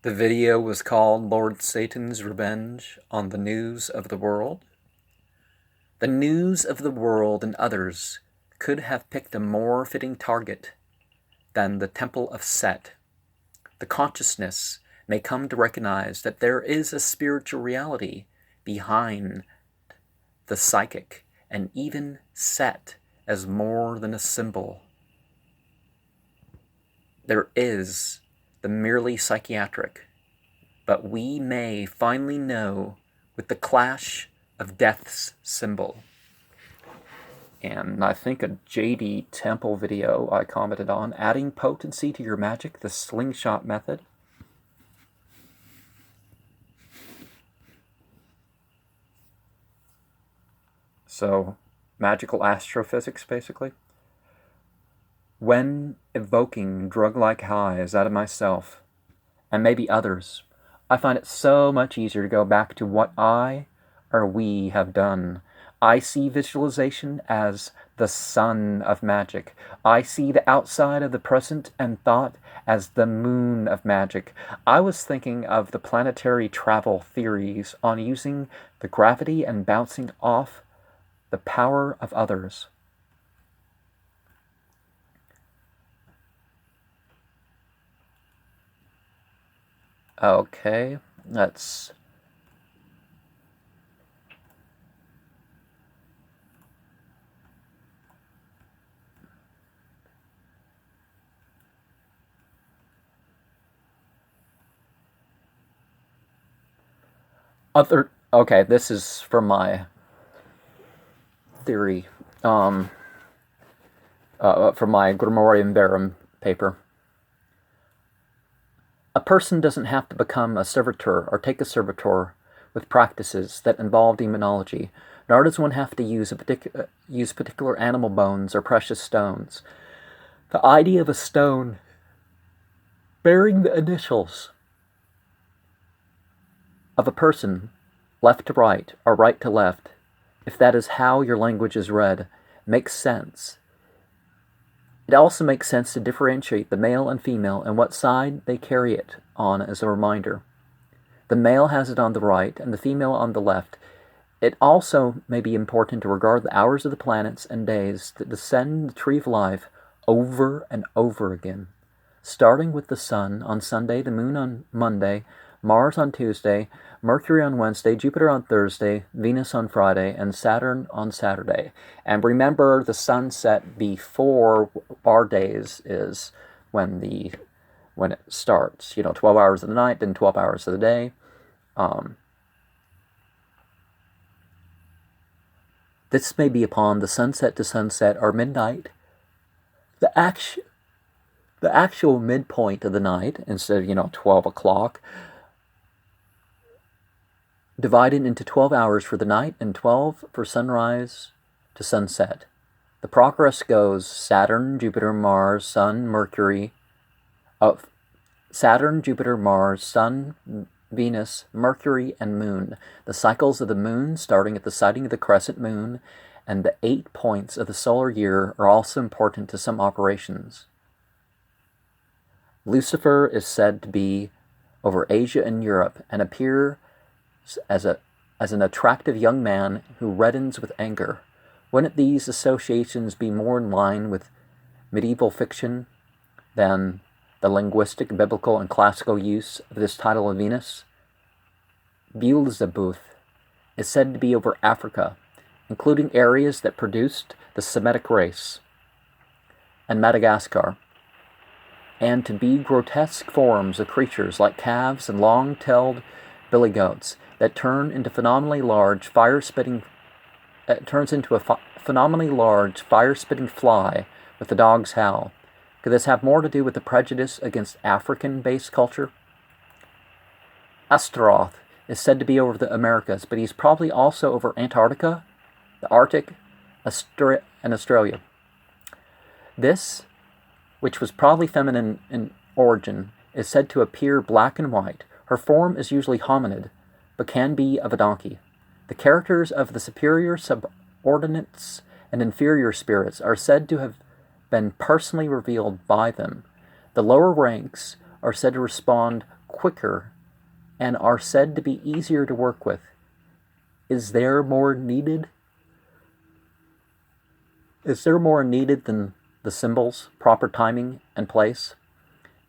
The video was called Lord Satan's Revenge on the News of the World. The news of the world and others could have picked a more fitting target than the Temple of Set. The consciousness may come to recognize that there is a spiritual reality behind the psychic, and even Set as more than a symbol. There is the merely psychiatric, but we may finally know with the clash of death's symbol. And I think a JD Temple video I commented on, adding potency to your magic, the slingshot method. So, magical astrophysics, basically. When evoking drug-like highs out of myself, and maybe others, I find it so much easier to go back to what I or we have done. I see visualization as the sun of magic. I see the outside of the present and thought as the moon of magic. I was thinking of the planetary travel theories on using the gravity and bouncing off the power of others. Okay, let's... Okay, this is from my theory, from my Grimorium Verum paper. A person doesn't have to become a servitor or take a servitor with practices that involve demonology, nor does one have to use particular animal bones or precious stones. The idea of a stone bearing the initials of a person, left to right or right to left, if that is how your language is read, makes sense. It also makes sense to differentiate the male and female and what side they carry it on as a reminder. The male has it on the right and the female on the left. It also may be important to regard the hours of the planets and days that descend the tree of life over and over again, starting with the sun on Sunday, the moon on Monday, Mars on Tuesday, Mercury on Wednesday, Jupiter on Thursday, Venus on Friday, and Saturn on Saturday. And remember, the sunset before our days is when it starts. 12 hours of the night, then 12 hours of the day. This may be upon the sunset to sunset or midnight. The actual midpoint of the night, instead of 12 o'clock, divided into 12 hours for the night and 12 for sunrise to sunset. The progress goes Saturn, Jupiter, Mars, Sun, Mercury, Saturn, Jupiter, Mars, Sun, Venus, Mercury, and Moon. The cycles of the moon, starting at the sighting of the crescent moon, and the 8 points of the solar year are also important to some operations. Lucifer is said to be over Asia and Europe and appear as an attractive young man who reddens with anger. Wouldn't these associations be more in line with medieval fiction than the linguistic, biblical, and classical use of this title of Venus? Beelzebub is said to be over Africa, including areas that produced the Semitic race, and Madagascar, and to be grotesque forms of creatures like calves and long-tailed billy goats that turn into phenomenally large fire-spitting fly with the dog's howl. Could this have more to do with the prejudice against African-based culture? Astaroth is said to be over the Americas, but he's probably also over Antarctica, the Arctic, and Australia. This, which was probably feminine in origin, is said to appear black and white. Her form is usually hominid, but can be of a donkey. The characters of the superior, subordinates, and inferior spirits are said to have been personally revealed by them. The lower ranks are said to respond quicker and are said to be easier to work with. Is there more needed? Is there more needed than the symbols, proper timing, and place?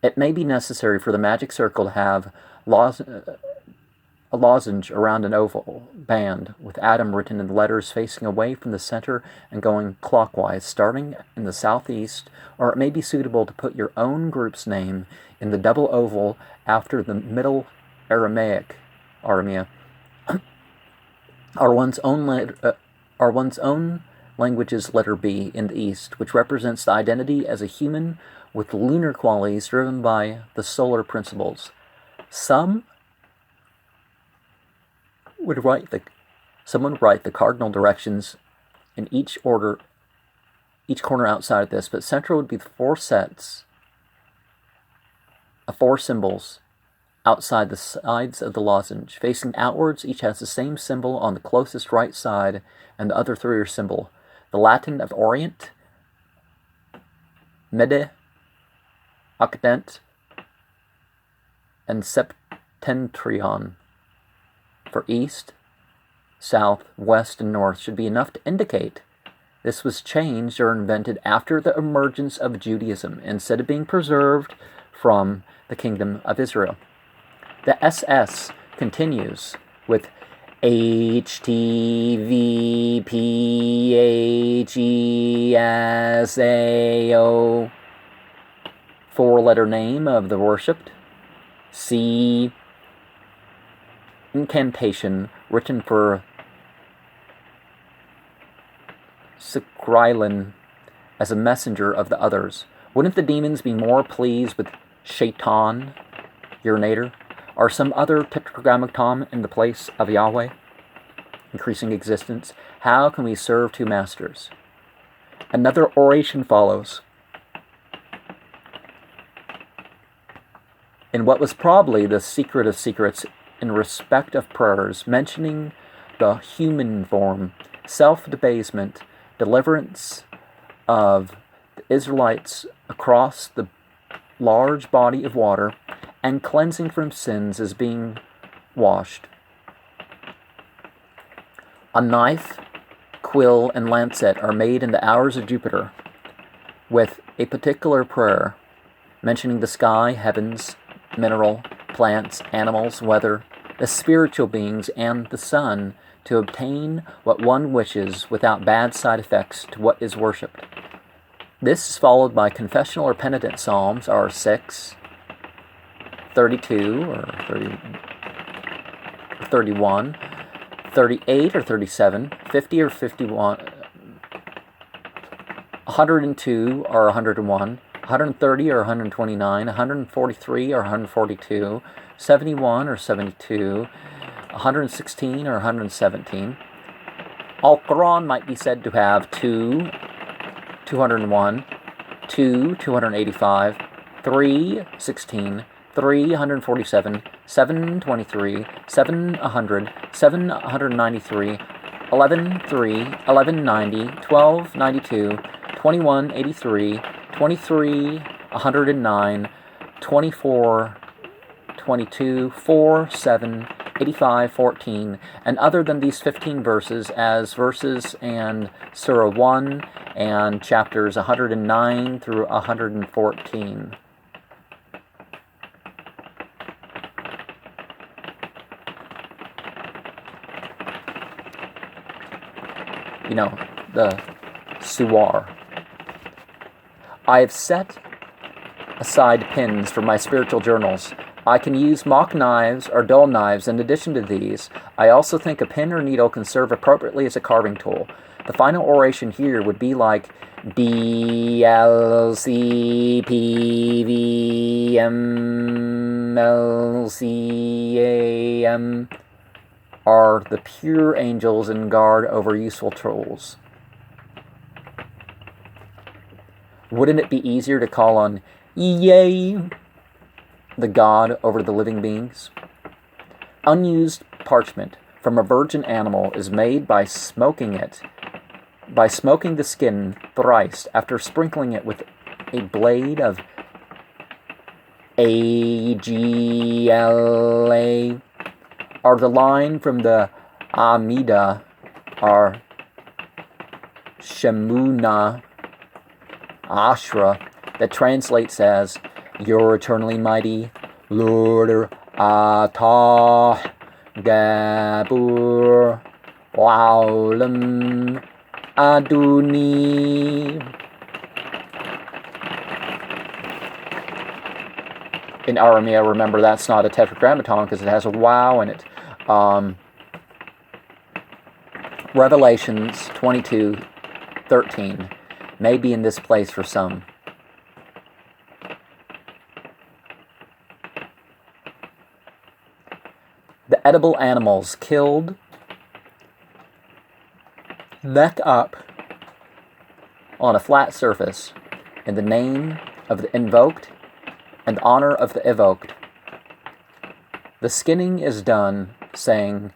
It may be necessary for the magic circle to have a lozenge around an oval band with Adam written in letters facing away from the center and going clockwise, starting in the southeast, or it may be suitable to put your own group's name in the double oval after the Middle Aramaic, Aramea, or one's own language's letter B in the east, which represents the identity as a human with lunar qualities driven by the solar principles. Someone would write the cardinal directions in each corner outside of this, but central would be the 4 sets of 4 symbols outside the sides of the lozenge. Facing outwards, each has the same symbol on the closest right side, and the other 3 are symbol. The Latin of Orient, Mede, Occident, and Septentrion for east, south, west, and north should be enough to indicate this was changed or invented after the emergence of Judaism, instead of being preserved from the kingdom of Israel. The SS continues with HTVPHESAO, 4-letter name of the worshipped. C, incantation written for Sikrilin as a messenger of the others. Wouldn't the demons be more pleased with Shaitan, urinator, or some other tetragrammaton in the place of Yahweh? Increasing existence. How can we serve 2 masters? Another oration follows. In what was probably the secret of secrets in respect of prayers, mentioning the human form, self-debasement, deliverance of the Israelites across the large body of water, and cleansing from sins as being washed. A knife, quill, and lancet are made in the hours of Jupiter, with a particular prayer, mentioning the sky, heavens, mineral, plants, animals, weather, the spiritual beings, and the sun, to obtain what one wishes without bad side effects to what is worshipped. This is followed by confessional or penitent psalms, are 6, 32 or 31, 38 or 37, 50 or 51, 102 or 101, 130 or 129, 143 or 142, 71 or 72, 116 or 117. Al-Quran might be said to have 2, 201, 2, 285, 3, 16, 3, 147, 7, 23, 7, 100, 7, 193, 11, 3, 11, 90, 12, 92, 21, 83, 23, 109, 24, 22, 4, 7, 85, 14, and other than these 15 verses as verses and Surah 1 and chapters 109 through 114. You know, the Suwar. I have set aside pens for my spiritual journals. I can use mock knives or dull knives in addition to these. I also think a pen or needle can serve appropriately as a carving tool. The final oration here would be like DLCPVMLCAM are the pure angels in guard over useful tools. Wouldn't it be easier to call on Yay, the God over the living beings? Unused parchment from a virgin animal is made by smoking the skin thrice after sprinkling it with a blade of AGLA, or the line from the Amida, or Shemuna Ashra, that translates as, You're eternally mighty, Lord Atah Gabur Wa'olam Aduni. In Aramea, remember, that's not a tetragrammaton because it has a wow in it. Revelations 22:13 may be in this place for some. The edible animals killed, neck up, on a flat surface, in the name of the invoked and honor of the evoked. The skinning is done, saying,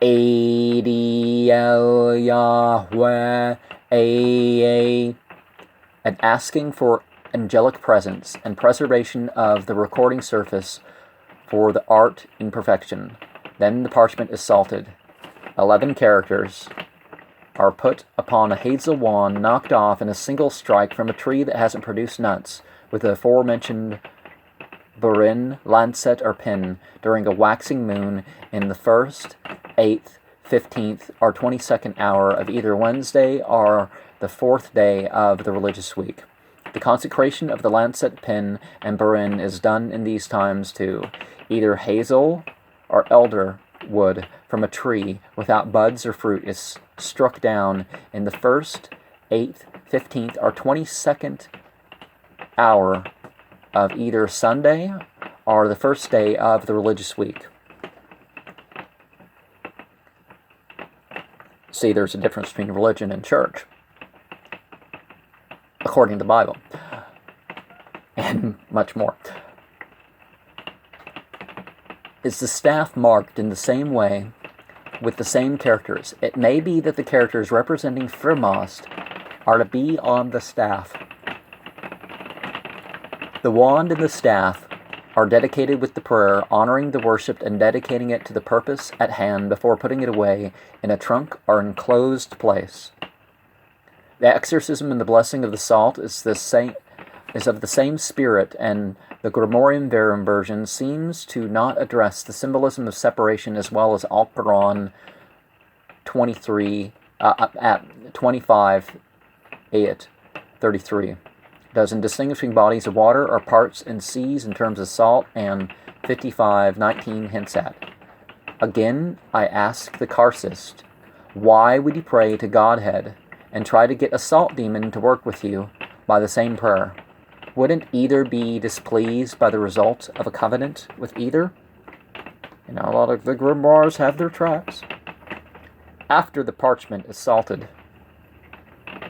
Adiel Yahweh Aa, and asking for angelic presence and preservation of the recording surface for the art in perfection. Then the parchment is salted. 11 characters are put upon a hazel wand knocked off in a single strike from a tree that hasn't produced nuts, with the aforementioned burin, lancet, or pin, during a waxing moon in the 1st, 8th, 15th, or 22nd hour of either Wednesday or the 4th day of the religious week. The consecration of the lancet, pin, and burin is done in these times too. Either hazel or elder wood from a tree without buds or fruit is struck down in the 1st, 8th, 15th, or 22nd hour of either Sunday or the 1st day of the religious week. See, there's a difference between religion and church, according to the Bible, and much more. Is the staff marked in the same way, with the same characters? It may be that the characters representing Firmost are to be on the staff. The wand and the staff are dedicated with the prayer, honoring the worshipped and dedicating it to the purpose at hand before putting it away in a trunk or enclosed place. The exorcism and the blessing of the salt is of the same spirit, and the Grimorium Verum version seems to not address the symbolism of separation as well as Al-Quran 25, ayat 33. Does in distinguishing bodies of water or parts in seas in terms of salt, and 55:19 hints at. Again, I ask the Karsist, why would you pray to Godhead and try to get a salt demon to work with you by the same prayer? Wouldn't either be displeased by the result of a covenant with either? You know, a lot of the grimoires have their traps. After the parchment is salted,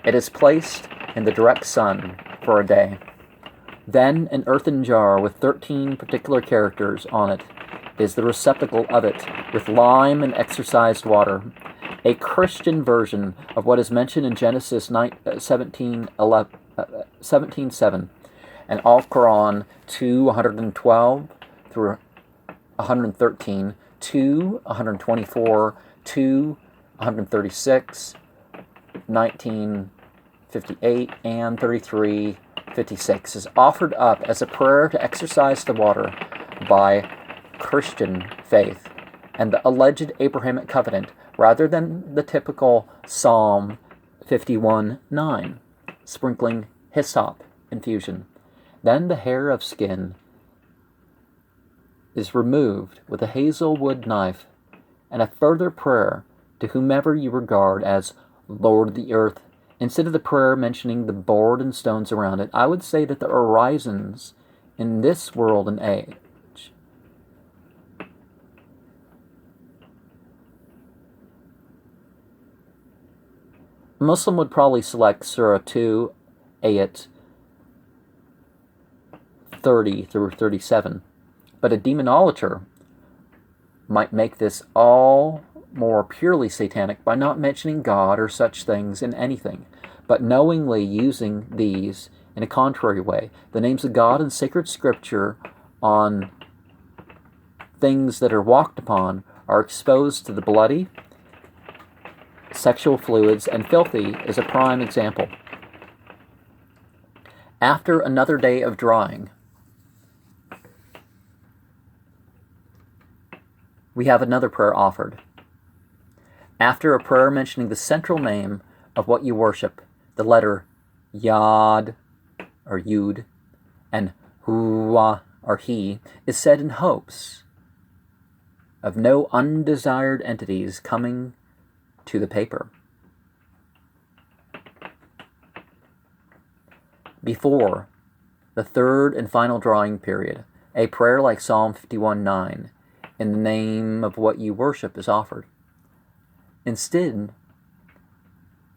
it is placed in the direct sun for a day. Then an earthen jar with 13 particular characters on it is the receptacle of it, with lime and exorcised water. A Christian version of what is mentioned in Genesis 17:7 and Al-Quran 2:112 through 113, 2:124, 2:136, 19:58, and 33:56 is offered up as a prayer to exorcise the water by Christian faith and the alleged Abrahamic covenant, rather than the typical Psalm 51:9, sprinkling hyssop infusion. Then the hair of skin is removed with a hazelwood knife, and a further prayer to whomever you regard as Lord of the earth. Instead of the prayer mentioning the board and stones around it, I would say that the horizons in this world and age a Muslim would probably select Surah 2, ayat 30 through 37, but a demonolator might make this all more purely satanic by not mentioning God or such things in anything, but knowingly using these in a contrary way. The names of God in sacred scripture on things that are walked upon are exposed to the bloody, sexual fluids, and filthy is a prime example. After another day of drawing, we have another prayer offered. After a prayer mentioning the central name of what you worship, the letter Yad, or Yud, and Hua, or He, is said in hopes of no undesired entities coming to the paper. Before the third and final drawing period, a prayer like Psalm 51:9, in the name of what you worship, is offered. Instead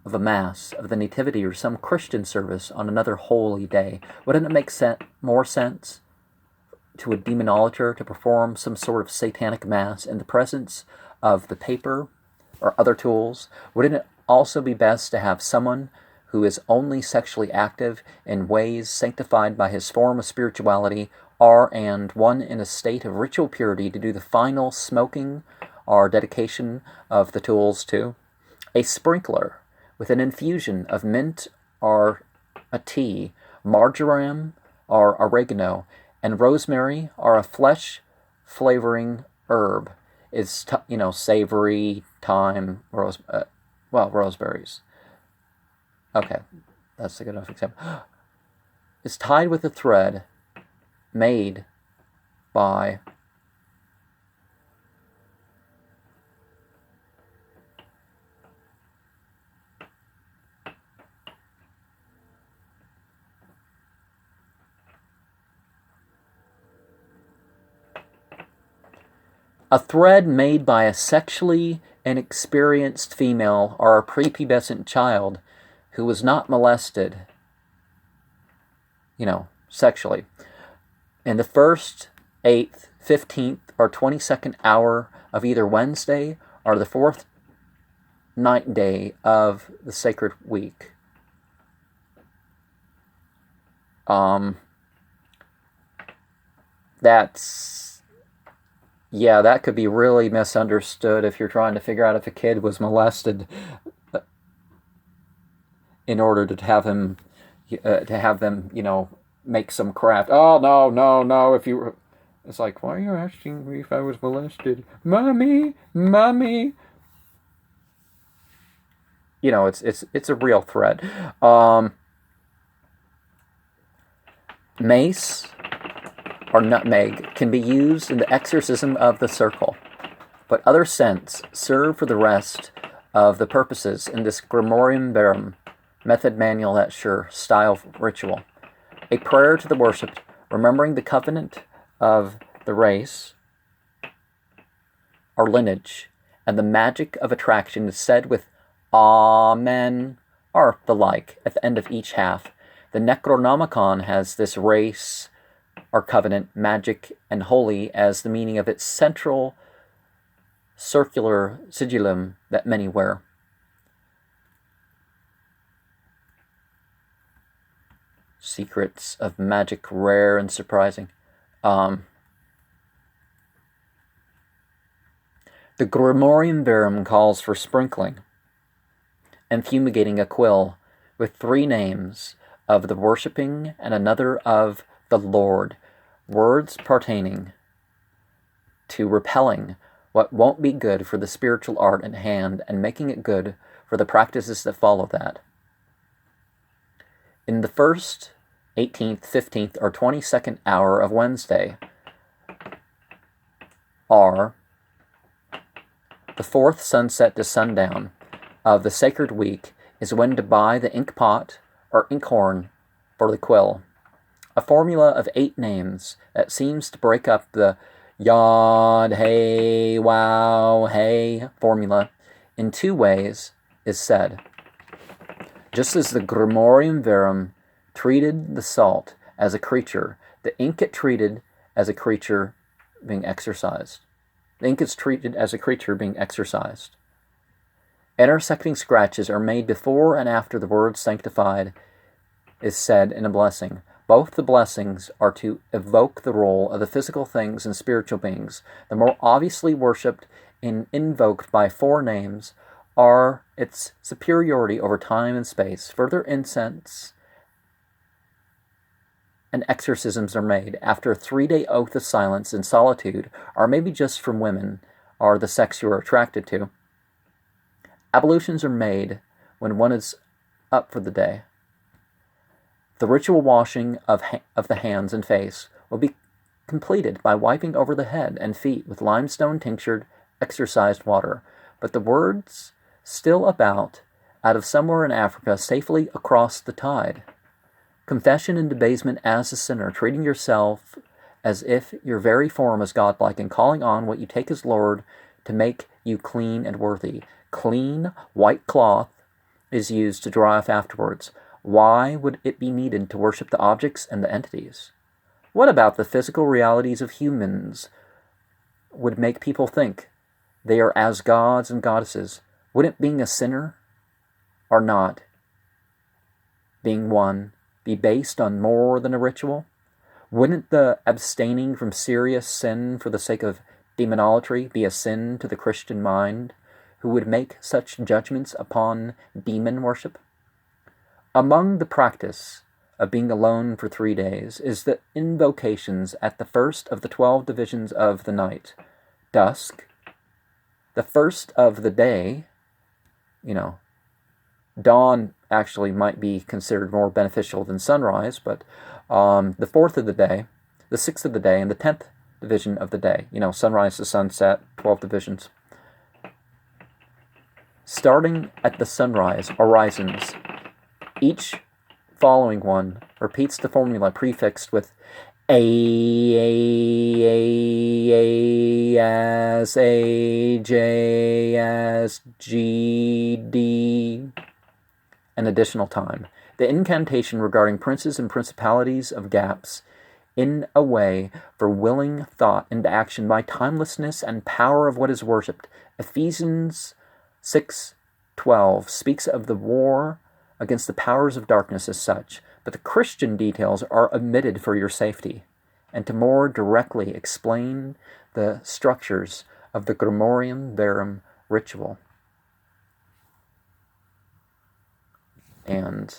of a Mass of the Nativity or some Christian service on another holy day, wouldn't it make more sense to a demonolator to perform some sort of satanic Mass in the presence of the paper or other tools? Wouldn't it also be best to have someone who is only sexually active in ways sanctified by his form of spirituality, and one in a state of ritual purity to do the final smoking or dedication of the tools too? A sprinkler with an infusion of mint or a tea, marjoram or oregano, and rosemary or a flesh flavoring herb is, savory, thyme, roseberries. Okay, that's a good enough example. It's tied with a thread made by a sexually inexperienced female or a prepubescent child who was not molested, sexually, in the first, 8th, 15th, or 22nd hour of either Wednesday or the fourth night day of the sacred week. That could be really misunderstood if you're trying to figure out if a kid was molested in order to have them, make some craft. Oh, no, it's like, why are you asking me if I was molested? Mommy! It's a real thread. Mace or nutmeg can be used in the exorcism of the circle, but other scents serve for the rest of the purposes in this Grimorium Verum, method manual at sure, style ritual. A prayer to the worshipped, remembering the covenant of the race or lineage, and the magic of attraction is said with Amen, or the like, at the end of each half. The Necronomicon has this race or covenant, magic, and holy as the meaning of its central circular sigillum that many wear. Secrets of magic, rare and surprising. The Grimorium Verum calls for sprinkling and fumigating a quill with 3 names of the worshipping and another of the Lord, words pertaining to repelling what won't be good for the spiritual art in hand and making it good for the practices that follow that. In the first, 18th, 15th, or 22nd hour of Wednesday are the 4th sunset to sundown of the sacred week is when to buy the ink pot or inkhorn for the quill. A formula of 8 names that seems to break up the Yod, Hey, Wow, Hey formula in 2 ways is said. Just as the Grimorium Verum treated the salt as a creature, the ink it treated as a creature being exercised. The ink is treated as a creature being exercised. Intersecting scratches are made before and after the words sanctified is said in a blessing. Both the blessings are to evoke the role of the physical things and spiritual beings. The more obviously worshipped and invoked by four names are its superiority over time and space. Further incense and exorcisms are made after a 3-day oath of silence in solitude, or maybe just from women, or the sex you are attracted to. Ablutions are made when one is up for the day. The ritual washing of the hands and face will be completed by wiping over the head and feet with limestone tinctured exorcised water, but the words still about out of somewhere in Africa safely across the tide. Confession and debasement as a sinner, treating yourself as if your very form is godlike and calling on what you take as Lord to make you clean and worthy. Clean, white cloth is used to dry off afterwards. Why would it be needed to worship the objects and the entities? What about the physical realities of humans would make people think they are as gods and goddesses? Wouldn't being a sinner or not being one be based on more than a ritual? Wouldn't the abstaining from serious sin for the sake of demonolatry be a sin to the Christian mind, who would make such judgments upon demon worship? Among the practice of being alone for 3 days is the invocations at the first of the 12 divisions of the night. Dusk, the first of the day, dawn actually might be considered more beneficial than sunrise, but the 4th of the day, the 6th of the day, and the 10th division of the day. Sunrise to sunset, 12 divisions. Starting at the sunrise, horizons, each following one repeats the formula prefixed with A, S, A, J, S, G, D, an additional time. The incantation regarding princes and principalities of gaps in a way for willing thought into action by timelessness and power of what is worshipped. Ephesians 6:12 speaks of the war against the powers of darkness as such, but the Christian details are omitted for your safety, and to more directly explain the structures of the Grimorium Verum ritual. And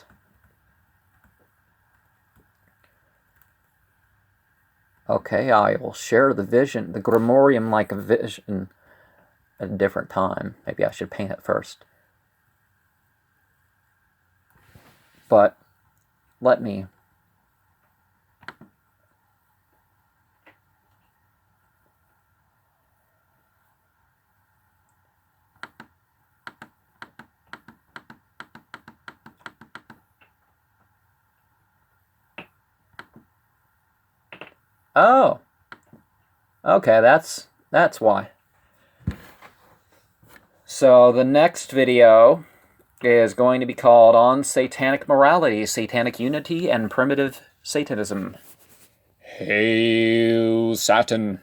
okay, I will share the vision, the Grimorium like a vision, at a different time. Maybe I should paint it first. But let me Oh, okay, that's why. So the next video is going to be called On Satanic Morality, Satanic Unity, and Primitive Satanism. Hail Satan.